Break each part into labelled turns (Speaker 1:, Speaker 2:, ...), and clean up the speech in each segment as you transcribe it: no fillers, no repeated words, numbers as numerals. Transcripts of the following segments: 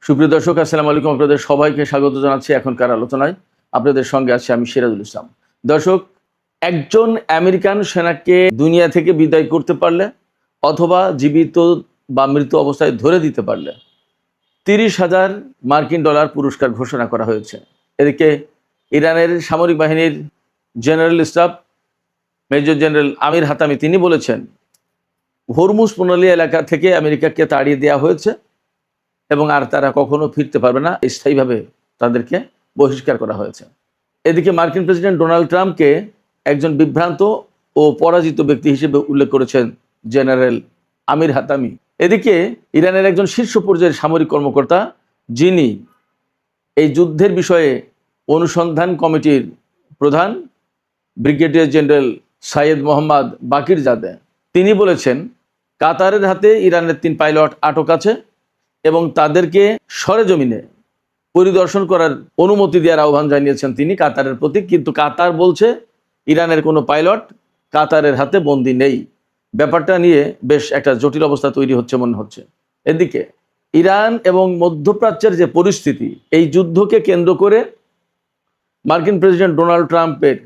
Speaker 1: সুপ্রিয় দর্শক, আসসালামু আলাইকুম। আপনাদের সবাইকে স্বাগত জানাচ্ছি এখনকার আলোচনায়। আপনাদের সঙ্গে আছি আমি সিরাজুল ইসলাম। দর্শক, একজন আমেরিকান সেনাকে দুনিয়া থেকে বিদায় করতে পারলে অথবা জীবিত বা মৃত অবস্থায় ধরে দিতে পারলে 30,000 মার্কিন ডলার পুরস্কার ঘোষণা করা হয়েছে। এদিকে ইরানের সামরিক বাহিনীর জেনারেল স্টাফ মেজর জেনারেল আমির হাতামি তিনি বলেছেন, হরমুজ প্রণালী এলাকা থেকে আমেরিকাকে তাড়িয়ে দেওয়া হয়েছে এবং আর তারা কখনো ফিরতে পারবে না, স্থায়ীভাবে তাদেরকে বহিষ্কার করা হয়েছে। এদিকে মার্কিন প্রেসিডেন্ট ডোনাল্ড ট্রাম্পকে একজন বিভ্রান্ত ও পরাজিত ব্যক্তি হিসেবে উল্লেখ করেছেন জেনারেল আমির হাতামি। এদিকে ইরানের একজন শীর্ষ পর্যায়ের সামরিক কর্মকর্তা, যিনি এই যুদ্ধের বিষয়ে অনুসন্ধান কমিটির প্রধান ব্রিগেডিয়ার জেনারেল সাইয়েদ মোহাম্মদ বাকির জাদে, তিনি বলেছেন কাতারের হাতে ইরানের 3 পাইলট আটক আছে এবং তাদেরকে সরেজমিনে পরিদর্শন করার অনুমতি দেওয়ার আহ্বান জানিয়েছেন তিনি কাতারের প্রতি। কিন্তু কাতার বলছে ইরানের কোনো পাইলট কাতারের হাতে বন্দী নেই। ব্যাপারটা নিয়ে বেশ একটা জটিল অবস্থা তৈরি হচ্ছে মনে হচ্ছে। এদিকে ইরান এবং মধ্যপ্রাচ্যের যে পরিস্থিতি, এই যুদ্ধকে কেন্দ্র করে মার্কিন প্রেসিডেন্ট ডোনাল্ড ট্রাম্পের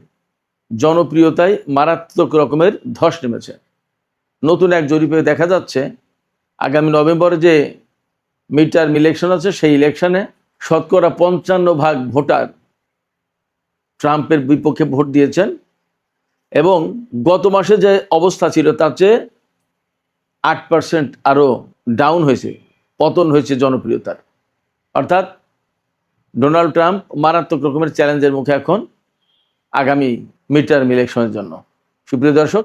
Speaker 1: জনপ্রিয়তায় মারাত্মক রকমের ধস নেমেছে। নতুন এক জরিপে দেখা যাচ্ছে আগামী নভেম্বরে যে মিড টার্ম ইলেকশন আছে, সেই ইলেকশনে 55% ভোটার ট্রাম্পের বিপক্ষে ভোট দিয়েছেন এবং গত মাসে যে অবস্থা ছিল তার চেয়ে 8% আরও ডাউন হয়েছে, পতন হয়েছে জনপ্রিয়তার। অর্থাৎ ডোনাল্ড ট্রাম্প মারাত্মক রকমের চ্যালেঞ্জের মুখে এখন আগামী মিড টার্ম ইলেকশনের জন্য। সুপ্রিয় দর্শক,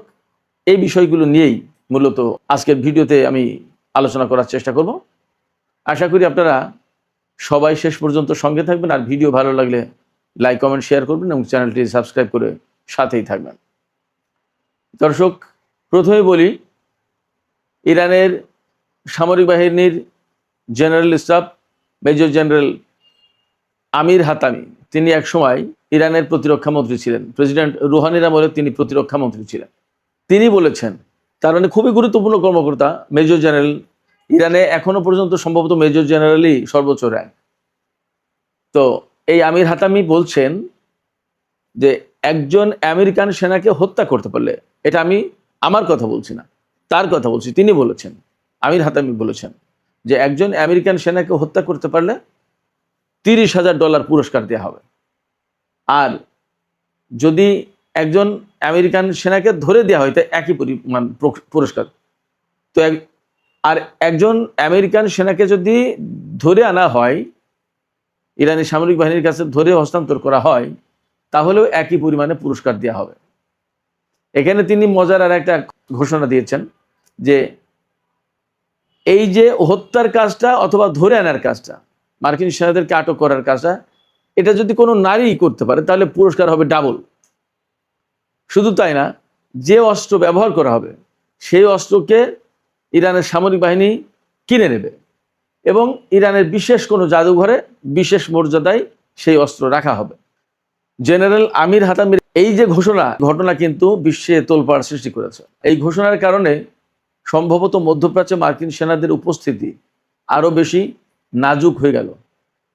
Speaker 1: এই বিষয়গুলো নিয়েই মূলত আজকের ভিডিওতে আমি আলোচনা করার চেষ্টা করব। আশা করি আপনারা সবাই শেষ পর্যন্ত সঙ্গে থাকবেন, আর ভিডিও ভালো লাগলে লাইক কমেন্ট শেয়ার করবেন এবং চ্যানেলটি সাবস্ক্রাইব করে সাথেই থাকবেন। দর্শক, প্রথমে বলি, ইরানের সামরিক বাহিনীর জেনারেল স্টাফ মেজর জেনারেল আমির হাতামি তিনি একসময় ইরানের প্রতিরক্ষা মন্ত্রী ছিলেন। প্রেসিডেন্ট রুহানির আমলে তিনি প্রতিরক্ষা মন্ত্রী ছিলেন। তিনি বলেছেন, তার মানে খুবই গুরুত্বপূর্ণ কর্মকর্তা মেজর জেনারেল। ইরানে এখনো পর্যন্ত সম্ভবত মেজর জেনারেলই সর্বোচ্চ র্যাঙ্ক। তো এই আমির হাতামি বলছেন যে একজন আমেরিকান সেনাকে হত্যা করতে পারলে, এটা আমি আমার কথা বলছি না, তার কথা বলছি, তিনি বলেছেন, আমির হাতামি বলেছেন যে একজন আমেরিকান সেনাকে হত্যা করতে পারলে 30,000 ডলার পুরস্কার দেওয়া হবে। আর যদি একজন আমেরিকান সেনাকে ধরে দেওয়া হয়, তাই একই পরিমাণ পুরস্কার। তো আর একজন আমেরিকান সেনাকে যদি ধরে আনা হয়, ইরানি সামরিক বাহিনীর কাছে ধরে হস্তান্তর করা হয়, তাহলেও একই পরিমাণে পুরস্কার দেওয়া হবে। এখানে তিনি মজার আর একটা ঘোষণা দিয়েছেন যে এই যে হত্যার কাজটা অথবা ধরে আনার কাজটা, মার্কিন সেনাদেরকে আটক করার কাজটা, এটা যদি কোনো নারী করতে পারে তাহলে পুরস্কার হবে ডাবল। শুধু তাই না, যে অস্ত্র ব্যবহার করা হবে সেই অস্ত্রকে ইরানের সামরিক বাহিনী কিনে নেবে এবং ইরানের বিশেষ কোনো জাদুঘরে বিশেষ মর্যাদায় সেই অস্ত্র রাখা হবে। জেনারেল আমির হাতামির এই যে ঘটনা কিন্তু বিশ্বে তোলপাড় সৃষ্টি করেছে। এই ঘোষণার কারণে সম্ভবত মধ্যপ্রাচ্যে মার্কিন সেনাদের উপস্থিতি আরও বেশি নাজুক হয়ে গেল।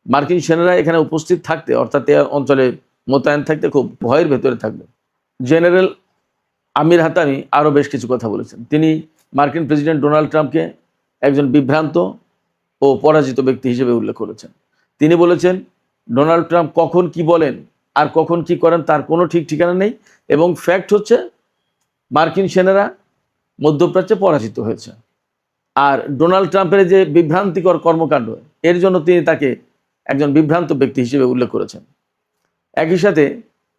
Speaker 1: মার্কিন সেনারা এখানে উপস্থিত থাকতে, অর্থাৎ এই অঞ্চলে মোতায়েন থাকতে খুব ভয়ের ভেতরে থাকবে। জেনারেল আমির হাতামি আরও বেশ কিছু কথা বলেছেন। তিনি মার্কিন প্রেসিডেন্ট ডোনাল্ড ট্রাম্পকে একজন বিভ্রান্ত ও পরাজিত ব্যক্তি হিসেবে উল্লেখ করেছেন। তিনি বলেছেন ডোনাল্ড ট্রাম্প কখন কি বলেন আর কখন কি করেন তার কোনো ঠিক ঠিকানা নেই, এবং ফ্যাক্ট হচ্ছে মার্কিন সেনারা মধ্যপ্রাচ্যে পরাজিত হয়েছে। আর ডোনাল্ড ট্রাম্পের যে বিভ্রান্তিকর কর্মকাণ্ড, এর জন্য তিনি তাকে একজন বিভ্রান্ত ব্যক্তি হিসেবে উল্লেখ করেছেন। একই সাথে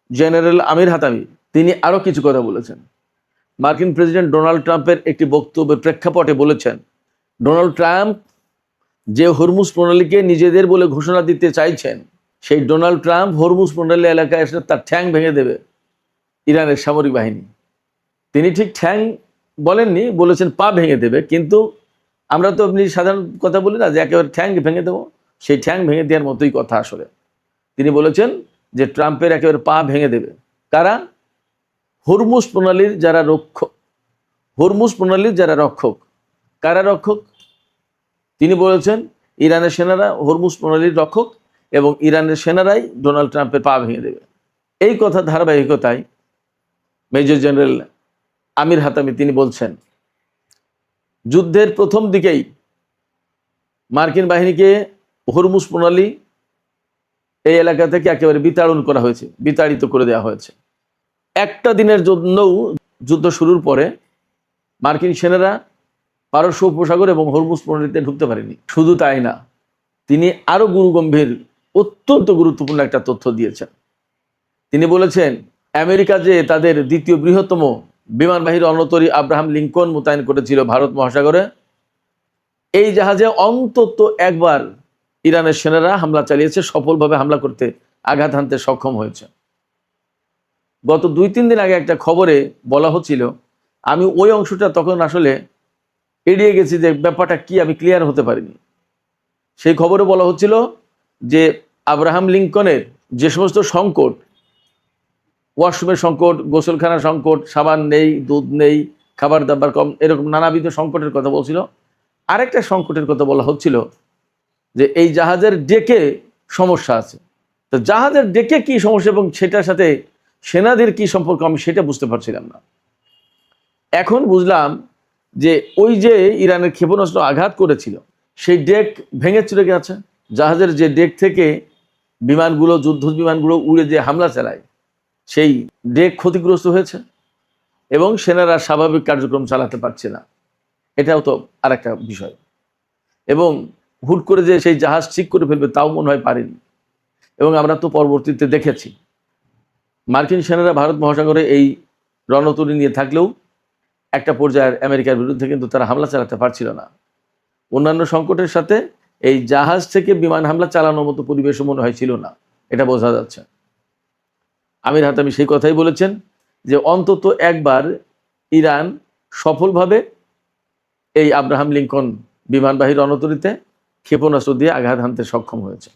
Speaker 1: জেনারেল আমির হাতামি তিনি আরও কিছু কথা বলেছেন। মার্কিন প্রেসিডেন্ট ডোনাল্ড ট্রাম্পের একটি বক্তব্যের প্রেক্ষাপটে বলেছেন, ডোনাল্ড ট্রাম্প যে হরমুজ প্রণালীকে নিজেদের বলে ঘোষণা দিতে চাইছেন, সেই ডোনাল্ড ট্রাম্প হরমুজ প্রণালী এলাকায় এসে তার ঠ্যাং ভেঙে দেবে ইরানের সামরিক বাহিনী। তিনি ঠিক ঠ্যাং বলেননি, বলেছেন পা ভেঙে দেবে। কিন্তু আমরা তো এমনি সাধারণ কথা বলি না যে একেবারে ঠ্যাং ভেঙে দেবো, সেই ঠ্যাং ভেঙে দেওয়ার মতোই কথা আসলে। তিনি বলেছেন যে ট্রাম্পের একেবারে পা ভেঙে দেবে কারা? হরমুজ প্রণালীর যারা রক্ষক। হরমুজ প্রণালীর যারা রক্ষক, কারা রক্ষক? তিনি বলেছেন ইরানের সেনারা হরমুজ প্রণালীর রক্ষক এবং ইরানের সেনারাই ডোনাল্ড ট্রাম্পের পা ভেঙে দেবে। এই কথা ধারাবাহিকতায় মেজর জেনারেল আমির হাতামি তিনি বলছেন, যুদ্ধের প্রথম দিকেই মার্কিন বাহিনীকে হরমুজ প্রণালী এই এলাকা থেকে একেবারে বিতাড়ন করা হয়েছে, বিতাড়িত করে দেওয়া হয়েছে। একটা দিনের জন্যও যুদ্ধ শুরুর পরে মার্কিন সেনারা পারস্য উপসাগর এবং হরমুজ প্রণালীতে ঢুকতে পারেনি। শুধু তাই না, তিনি আরো গুরুগম্ভীর অত্যন্ত গুরুত্বপূর্ণ একটা তথ্য দিয়েছেন। তিনি বলেছেন, আমেরিকা যে তাদের দ্বিতীয় বৃহত্তম বিমানবাহী রণতরী আব্রাহাম লিঙ্কন মোতায়েন করেছিল ভারত মহাসাগরে, এই জাহাজে অন্তত একবার ইরানের সেনারা হামলা চালিয়েছে, সফলভাবে হামলা করতে, আঘাত হানতে সক্ষম হয়েছে। গত 2-3 দিন আগে একটা খবরে বলা হচ্ছিল, আমি ওই অংশটা তখন আসলে এড়িয়ে গেছি, যে ব্যাপারটা কি আমি ক্লিয়ার হতে পারিনি। সেই খবরে বলা হচ্ছিল যে আব্রাহাম লিঙ্কনের যে সমস্ত সংকট, ওয়াশরুমের সংকট, গোসলখানার সংকট, সাবান নেই, দুধ নেই, খাবার দাবার কম, এরকম নানাবিধ সংকটের কথা বলছিল। আরেকটা সংকটের কথা বলা হচ্ছিল যে এই জাহাজের ডেকে সমস্যা আছে। তো জাহাজের ডেকে কি সমস্যা এবং সেটার সাথে সেনাদের কি সম্পর্ক, আমি সেটা বুঝতে পারছিলাম না। এখন বুঝলাম যে ওই যে ইরানের ক্ষেপণাস্ত্র আঘাত করেছিল, সেই ডেক ভেঙে চলে গেছে। জাহাজের যে ডেক থেকে বিমানগুলো, যুদ্ধ বিমানগুলো উড়ে যে হামলা চালায়, সেই ডেক ক্ষতিগ্রস্ত হয়েছে এবং সেনারা স্বাভাবিক কার্যক্রম চালাতে পারছে না। এটাও তো আরেকটা বিষয়। এবং হুট করে যে সেই জাহাজ ঠিক করে ফেলবে তাও মনে হয় পারেনি। এবং আমরা তো পরবর্তীতে দেখেছি মার্কিন সেনারা ভারত মহাসাগরে এই রণতরী নিয়ে থাকলেও একটা পর্যায়ের আমেরিকার বিরুদ্ধে কিন্তু তারা হামলা চালাতে পারছিল না। অন্যান্য সংকটের সাথে এই জাহাজ থেকে বিমান হামলা চালানোর মতো পরিবেশও মনে হয় ছিল না, এটা বোঝা যাচ্ছে। আমির হাতামি সেই কথাই বলেছেন যে অন্তত একবার ইরান সফলভাবে এই আব্রাহাম লিঙ্কন বিমানবাহী রণতরীতে ক্ষেপণাস্ত্র দিয়ে আঘাত হানতে সক্ষম হয়েছে।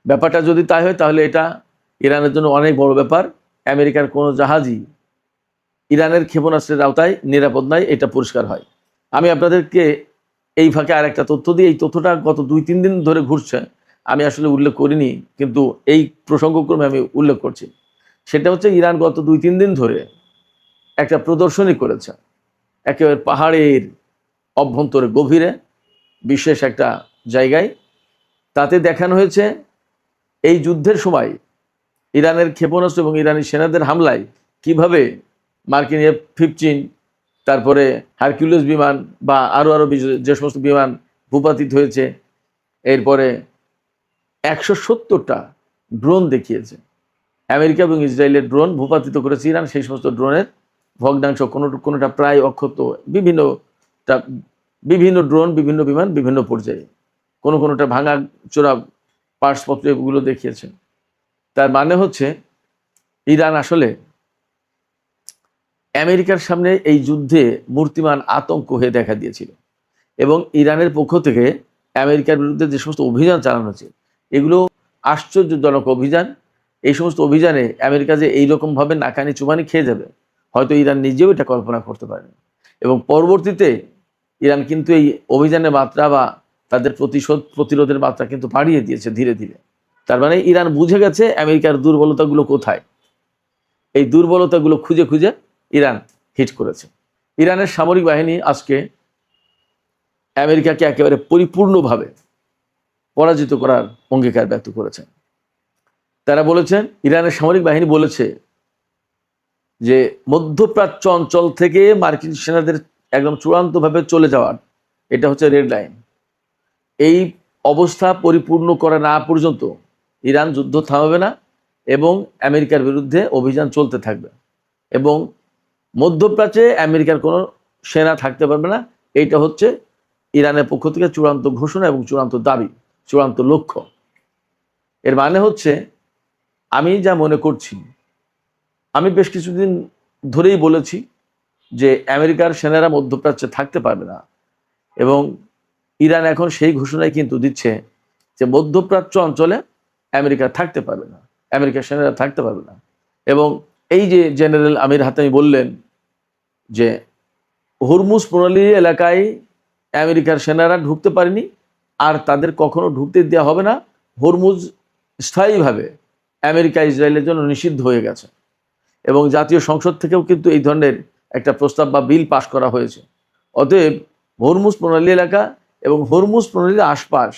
Speaker 1: ব্যাপারটা যদি তাই হয় তাহলে এটা ইরানের জন্য অনেক বড় ব্যাপার। আমেরিকার কোনো জাহাজই ইরানের ক্ষেপণাস্ত্রের আওতায় নিরাপদ নয়, এটা পরিষ্কার হয়। আমি আপনাদেরকে এই ফাঁকে আর একটা তথ্য দিই। এই তথ্যটা গত 2-3 দিন ধরে ঘুরছে, আমি আসলে উল্লেখ করিনি, কিন্তু এই প্রসঙ্গক্রমে আমি উল্লেখ করছি। সেটা হচ্ছে ইরান গত 2-3 দিন ধরে একটা প্রদর্শনী করেছে একেবারে পাহাড়ের অভ্যন্তরে গভীরে বিশেষ একটা জায়গায়। তাতে দেখানো হয়েছে এই যুদ্ধের সময় ইরানের ক্ষেপণাস্ত্র এবং ইরানি সেনাদের হামলায় কিভাবে মার্কিন F-15, তারপরে হারকিউলিস বিমান বা আরও যে সমস্ত বিমান ভূপাতিত হয়েছে। এরপরে 170টা ড্রোন দেখিয়েছে। আমেরিকা এবং ইসরায়েলের ড্রোন ভূপাতিত করেছে ইরান। সেই সমস্ত ড্রোনের ভগ্নাংশ, কোনোটা প্রায় অক্ষত, বিভিন্ন ড্রোন, বিভিন্ন বিমান, বিভিন্ন পর্যায়ে, কোনোটা ভাঙা চোরা পার্টসপত্র, এগুলো দেখিয়েছে। তার মানে হচ্ছে ইরান আসলে আমেরিকার সামনে এই যুদ্ধে মূর্তিমান আতঙ্ক হয়ে দেখা দিয়েছিল। এবং ইরানের পক্ষ থেকে আমেরিকার বিরুদ্ধে যে সমস্ত অভিযান চালানো হচ্ছে, এগুলো আশ্চর্যজনক অভিযান। এই সমস্ত অভিযানে আমেরিকা যে এইরকমভাবে নাকানি চুবানি খেয়ে যাবে, হয়তো ইরান নিজেও এটা কল্পনা করতে পারেনি। এবং পরবর্তীতে ইরান কিন্তু এই অভিযানের মাত্রা বা তাদের প্রতিরোধের মাত্রা কিন্তু বাড়িয়ে দিয়েছে ধীরে ধীরে। তার মানে ইরান বুঝে গেছে আমেরিকার দুর্বলতাগুলো কোথায়। এই দুর্বলতাগুলো খুঁজে খুঁজে ইরান হিট করেছে। ইরানের সামরিক বাহিনী আজকে আমেরিকাকে একেবারে পরিপূর্ণভাবে পরাজিত করার অঙ্গীকার ব্যক্ত করেছেন। তারা বলেছেন, ইরানের সামরিক বাহিনী বলেছে যে মধ্যপ্রাচ্য অঞ্চল থেকে মার্কিন সেনাদের একদম চূড়ান্তভাবে চলে যাওয়ার, এটা হচ্ছে রেড লাইন। এই অবস্থা পরিপূর্ণ করা না পর্যন্ত ইরান যুদ্ধ থামাবে না এবং আমেরিকার বিরুদ্ধে অভিযান চলতে থাকবে। এবং মধ্যপ্রাচ্যে আমেরিকার কোনো সেনা থাকতে পারবে না। এইটা হচ্ছে ইরানের পক্ষ থেকে চূড়ান্ত ঘোষণা এবং চূড়ান্ত দাবি, চূড়ান্ত লক্ষ্য। এর মানে হচ্ছে, আমি যা মনে করছি, আমি বেশ কিছুদিন ধরেই বলেছি যে আমেরিকার সেনারা মধ্যপ্রাচ্যে থাকতে পারবে না। এবং ইরান এখন সেই ঘোষণাই কিন্তু দিচ্ছে যে মধ্যপ্রাচ্য অঞ্চলে আমেরিকা থাকতে পারবে না, আমেরিকার সেনারা থাকতে পারবে না। এবং এই যে জেনারেল আমির হাতামি বললেন যে হরমুজ প্রণালী এলাকায় আমেরিকার সেনারা ঢুকতে পারেনি, আর তাদের কখনো ঢুকতে দেওয়া হবে না। হরমুজ স্থায়ীভাবে আমেরিকা ইসরায়েলের জন্য নিষিদ্ধ হয়ে গেছে এবং জাতীয় সংসদ থেকেও কিন্তু এই ধরনের একটা প্রস্তাব বা বিল পাশ করা হয়েছে। অতএব হরমুজ প্রণালী এলাকা এবং হরমুজ প্রণালীর আশপাশ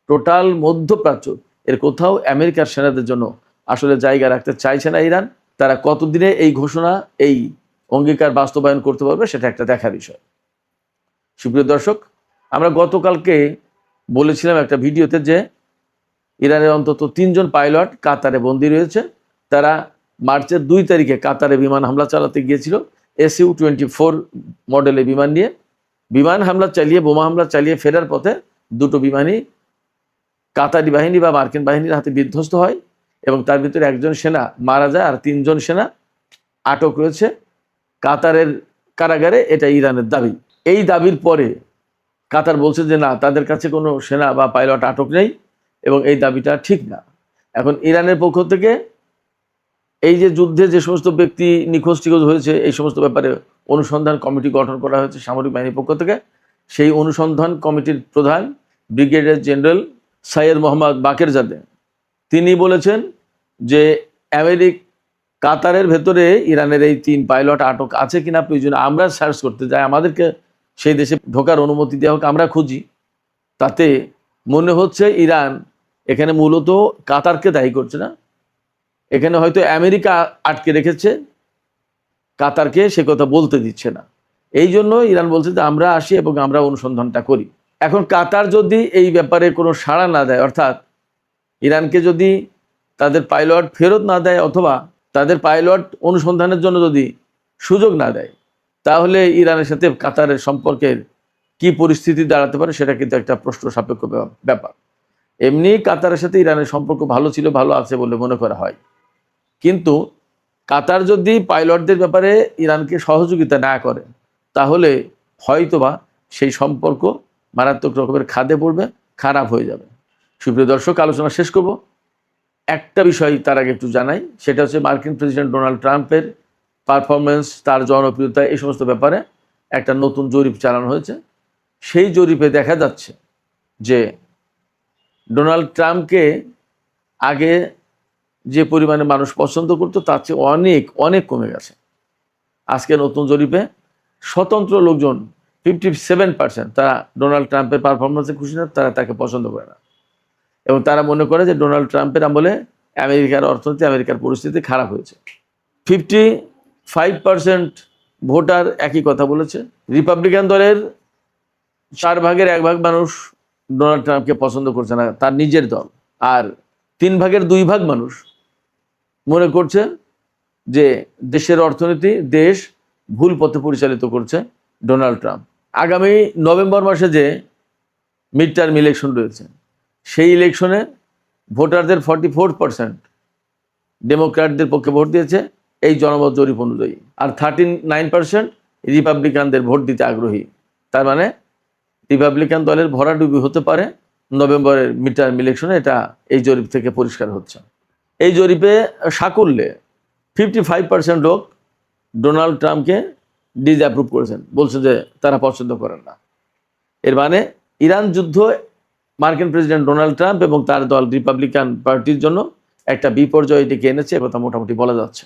Speaker 1: টোটাল মধ্যপ্রাচ্য এর কোথাও আমেরিকার সেনাদের জন্য আসলে জায়গা রাখতে চাইছে না ইরান। তারা কতদিনে এই ঘোষণা, এই অঙ্গীকার বাস্তবায়ন করতে পারবে সেটা একটা দেখার বিষয়। সুপ্রিয় দর্শক, আমরা গতকালকে বলেছিলাম একটা ভিডিওতে যে ইরানের অন্তত 3 জন পাইলট কাতারে বন্দী রয়েছে। তারা মার্চের 2 তারিখে কাতারে বিমান হামলা চালাতে গিয়েছিল SU-24 মডেলের বিমান নিয়ে। বিমান হামলা চালিয়ে, বোমা হামলা চালিয়ে ফেরার পথে দুটো বিমানই কাতারি বাহিনী বা মার্কিন বাহিনীর হাতে বিধ্বস্ত হয় এবং তার ভিতরে একজন সেনা মারা যায় আর 3 জন সেনা আটক রয়েছে কাতারের কারাগারে। এটা ইরানের দাবি। এই দাবির পরে কাতার বলছে যে না, তাদের কাছে কোনো সেনা বা পাইলট আটক নেই এবং এই দাবিটা ঠিক না। এখন ইরানের পক্ষ থেকে এই যে যুদ্ধে যে সমস্ত ব্যক্তি নিখোঁজ টিখোঁজ হয়েছে এই সমস্ত ব্যাপারে অনুসন্ধান কমিটি গঠন করা হয়েছে সামরিক বাহিনীর পক্ষ থেকে। সেই অনুসন্ধান কমিটির প্রধান ব্রিগেডিয়ার জেনারেল সাইয়েদ মোহাম্মদ বাকেরজাদে তিনি বলেছেন যে কাতারের ভেতরে ইরানের এই 3 পাইলট আটক আছে কিনা প্রয়োজন আমরা সার্চ করতে যাই, আমাদেরকে সেই দেশে ঢোকার অনুমতি দেওয়া হোক, আমরা খুঁজি। তাতে মনে হচ্ছে ইরান এখানে মূলত কাতারকে দায়ী করছে না, এখানে হয়তো আমেরিকা আটকে রেখেছে কাতারকে, সে কথা বলতে দিচ্ছে না। এই জন্য ইরান বলছে যে আমরা আসি এবং আমরা অনুসন্ধানটা করি। এখন কাতার যদি এই ব্যাপারে কোনো সাড়া না দেয়, অর্থাৎ ইরানকে যদি তাদের পাইলট ফেরত না দেয় অথবা তাদের পাইলট অনুসন্ধানের জন্য যদি সুযোগ না দেয়, তাহলে ইরানের সাথে কাতারের সম্পর্কের কি পরিস্থিতি দাঁড়াতে পারে সেটা কিন্তু একটা প্রশ্ন সাপেক্ষ ব্যাপার। এমনি কাতারের সাথে ইরানের সম্পর্ক ভালো ছিল, ভালো আছে বলে মনে করা হয়, কিন্তু কাতার যদি পাইলটদের ব্যাপারে ইরানকে সহযোগিতা না করে তাহলে হয়তোবা সেই সম্পর্ক মারাত্মক রকমের খাদে পড়বে, খারাপ হয়ে যাবে। সুপ্রিয় দর্শক, আলোচনা শেষ করব। একটা বিষয় তার আগে একটু জানাই, সেটা হচ্ছে মার্কিন প্রেসিডেন্ট ডোনাল্ড ট্রাম্পের পারফরমেন্স, তার জনপ্রিয়তা, এই সমস্ত ব্যাপারে একটা নতুন জরিপ চালানো হয়েছে। সেই জরিপে দেখা যাচ্ছে যে ডোনাল্ড ট্রাম্পকে আগে যে পরিমাণে মানুষ পছন্দ করতো তার চেয়ে অনেক অনেক কমে গেছে। আজকে নতুন জরিপে স্বতন্ত্র লোকজন 57% তারা ডোনাল্ড ট্রাম্পের পারফরমেন্সে খুশি না, তারা তাকে পছন্দ করে না এবং তারা মনে করে যে ডোনাল্ড ট্রাম্পের আমলে আমেরিকার অর্থনীতি, আমেরিকার পরিস্থিতি খারাপ হয়েছে। 55% ভোটার একই কথা বলেছে। রিপাবলিকান দলের 4 ভাগের 1 ভাগ মানুষ ডোনাল্ড ট্রাম্পকে পছন্দ করছে না, তার নিজের দল। আর 3 ভাগের 2 ভাগ মানুষ মনে করছে যে দেশের অর্থনীতি, দেশ ভুল পথে পরিচালিত করছে ডোনাল্ড ট্রাম্প। আগামী নভেম্বর মাসে যে মিড টার্ম ইলেকশন রয়েছে, সেই ইলেকশনে ভোটারদের 44% ডেমোক্র্যাটদের পক্ষে ভোট দিয়েছে এই জনমত জরিপ অনুযায়ী, আর 39% রিপাবলিকানদের ভোট দিতে আগ্রহী। তার মানে রিপাবলিকান দলের ভরাডুবি হতে পারে নভেম্বরের মিড টার্ম ইলেকশনে, এটা এই জরিপ থেকে পরিষ্কার হচ্ছে। এই জরিপে সাকুল্যে 55% লোক ডোনাল্ড ট্রাম্পকে ডিসঅ্যাপ্রুভ করেছেন, বলছেন যে তারা পছন্দ করেন না। এর মানে ইরান যুদ্ধ মার্কিন প্রেসিডেন্ট ডোনাল্ড ট্রাম্প এবং তার দল রিপাবলিকান পার্টির জন্য একটা বিপর্যয় ডেকে এনেছে, কথা মোটামুটি বলা যাচ্ছে।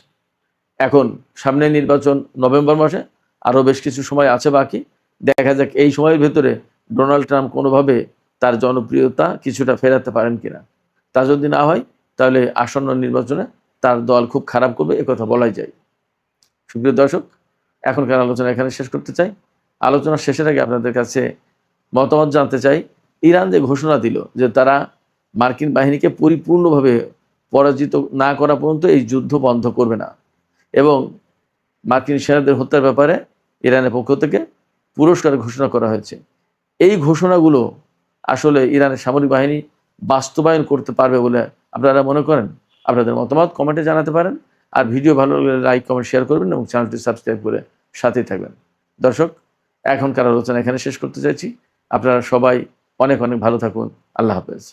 Speaker 1: এখন সামনে নির্বাচন নভেম্বর মাসে, আরও বেশ কিছু সময় আছে বাকি। দেখা যাক এই সময়ের ভেতরে ডোনাল্ড ট্রাম্প কোনোভাবে তার জনপ্রিয়তা কিছুটা ফেরাতে পারেন কিনা। তা যদি না হয় তাহলে আসন্ন নির্বাচনে তার দল খুব খারাপ করবে, একথা বলাই যায়। সুপ্রিয় দর্শক, এখনকার আলোচনা এখানে শেষ করতে চাই। আলোচনা শেষের আগে আপনাদের কাছে মতামত জানতে চাই। ইরান যে ঘোষণা দিল যে তারা মার্কিন বাহিনীকে পরিপূর্ণভাবে পরাজিত না করা পর্যন্ত এই যুদ্ধ বন্ধ করবে না এবং মার্কিন সেনাদের হত্যার ব্যাপারে ইরানের পক্ষ থেকে পুরস্কার ঘোষণা করা হয়েছে, এই ঘোষণাগুলো আসলে ইরানের সামরিক বাহিনী বাস্তবায়ন করতে পারবে বলে আপনারা মনে করেন? আপনাদের মতামত কমেন্টে জানাতে পারেন। আর ভিডিও ভালো লাগলে লাইক, কমেন্ট, শেয়ার করবেন এবং চ্যানেলটি সাবস্ক্রাইব করে সাথেই থাকবেন। দর্শক, এখনকার আলোচনা এখানে শেষ করতে চাইছি। আপনারা সবাই অনেক অনেক ভালো থাকুন। আল্লাহ হাফেজ।